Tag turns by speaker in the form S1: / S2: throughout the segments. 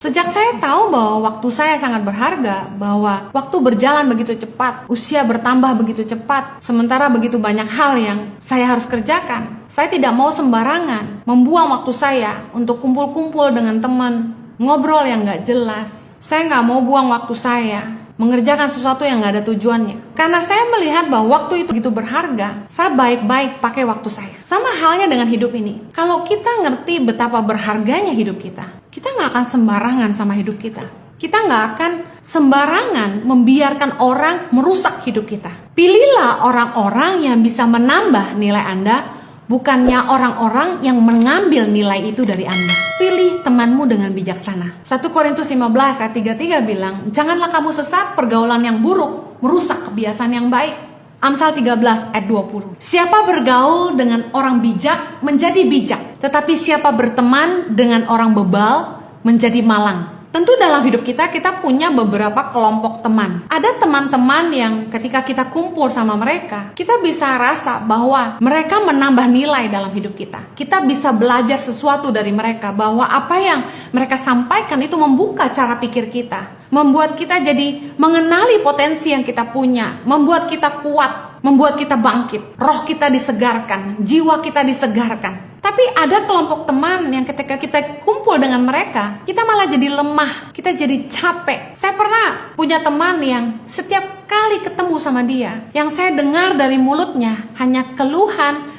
S1: Sejak saya tahu bahwa waktu saya sangat berharga, bahwa waktu berjalan begitu cepat, usia bertambah begitu cepat, sementara begitu banyak hal yang saya harus kerjakan, saya tidak mau sembarangan membuang waktu saya untuk kumpul-kumpul dengan teman, ngobrol yang gak jelas. Saya gak mau buang waktu saya mengerjakan sesuatu yang gak ada tujuannya. Karena saya melihat bahwa waktu itu begitu berharga, saya baik-baik pakai waktu saya. Sama halnya dengan hidup ini. Kalau kita ngerti betapa berharganya hidup kita gak akan sembarangan sama hidup kita. Kita gak akan sembarangan membiarkan orang merusak hidup kita. Pilihlah orang-orang yang bisa menambah nilai Anda, bukannya orang-orang yang mengambil nilai itu dari Anda. Pilih temanmu dengan bijaksana. 1 Korintus 15 ayat 33 bilang, janganlah kamu sesat, pergaulan yang buruk merusak kebiasaan yang baik. Amsal 13 ayat 20. Siapa bergaul dengan orang bijak menjadi bijak, tetapi siapa berteman dengan orang bebal menjadi malang. Tentu dalam hidup kita punya beberapa kelompok teman. Ada teman-teman yang ketika kita kumpul sama mereka, kita bisa rasa bahwa mereka menambah nilai dalam hidup kita. Kita bisa belajar sesuatu dari mereka, bahwa apa yang mereka sampaikan itu membuka cara pikir kita, membuat kita jadi mengenali potensi yang kita punya, membuat kita kuat, membuat kita bangkit, roh kita disegarkan, jiwa kita disegarkan. Tapi ada kelompok teman yang ketika kita kumpul dengan mereka, kita malah jadi lemah, kita jadi capek. Saya pernah punya teman yang setiap kali ketemu sama dia, yang saya dengar dari mulutnya hanya keluhan,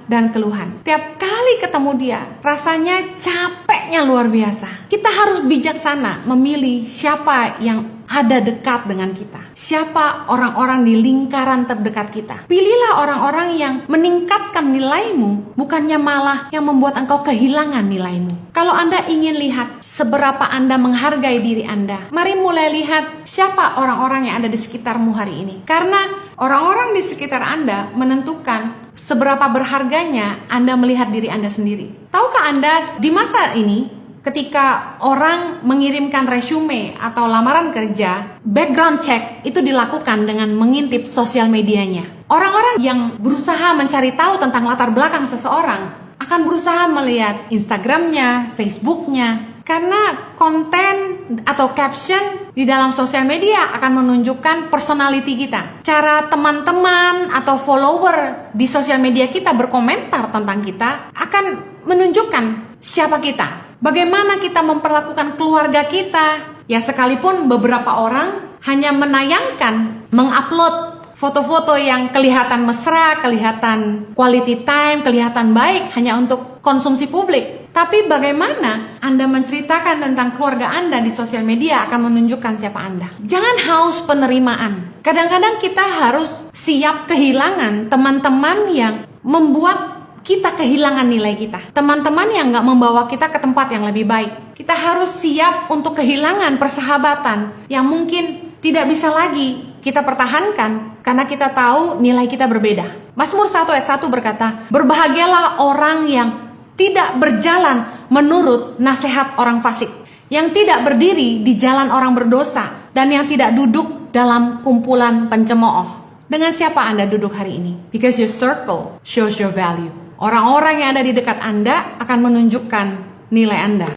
S1: dan keluhan. Tiap kali ketemu dia, rasanya capeknya luar biasa. Kita harus bijaksana memilih siapa yang ada dekat dengan kita. Siapa orang-orang di lingkaran terdekat kita. Pilihlah orang-orang yang meningkatkan nilaimu, bukannya malah yang membuat engkau kehilangan nilaimu. Kalau Anda ingin lihat seberapa Anda menghargai diri Anda, mari mulai lihat siapa orang-orang yang ada di sekitarmu hari ini. Karena orang-orang di sekitar Anda menentukan seberapa berharganya Anda melihat diri Anda sendiri. Tahukah Anda di masa ini, ketika orang mengirimkan resume atau lamaran kerja, background check itu dilakukan dengan mengintip sosial medianya. Orang-orang yang berusaha mencari tahu tentang latar belakang seseorang akan berusaha melihat Instagramnya, Facebooknya, karena konten atau caption di dalam sosial media akan menunjukkan personality kita. Cara teman-teman atau follower di sosial media kita berkomentar tentang kita akan menunjukkan siapa kita. Bagaimana kita memperlakukan keluarga kita. Ya sekalipun beberapa orang hanya menayangkan, mengupload foto-foto yang kelihatan mesra, kelihatan quality time, kelihatan baik hanya untuk konsumsi publik. Tapi bagaimana Anda menceritakan tentang keluarga Anda di sosial media akan menunjukkan siapa Anda. Jangan haus penerimaan. Kadang-kadang kita harus siap kehilangan teman-teman yang membuat kita kehilangan nilai kita. Teman-teman yang gak membawa kita ke tempat yang lebih baik. Kita harus siap untuk kehilangan persahabatan yang mungkin tidak bisa lagi kita pertahankan karena kita tahu nilai kita berbeda. Mazmur 1 ayat 1 berkata, berbahagialah orang yang tidak berjalan menurut nasihat orang fasik, yang tidak berdiri di jalan orang berdosa, dan yang tidak duduk dalam kumpulan pencemooh. Dengan siapa Anda duduk hari ini? Because your circle shows your value. Orang-orang yang ada di dekat Anda akan menunjukkan nilai Anda.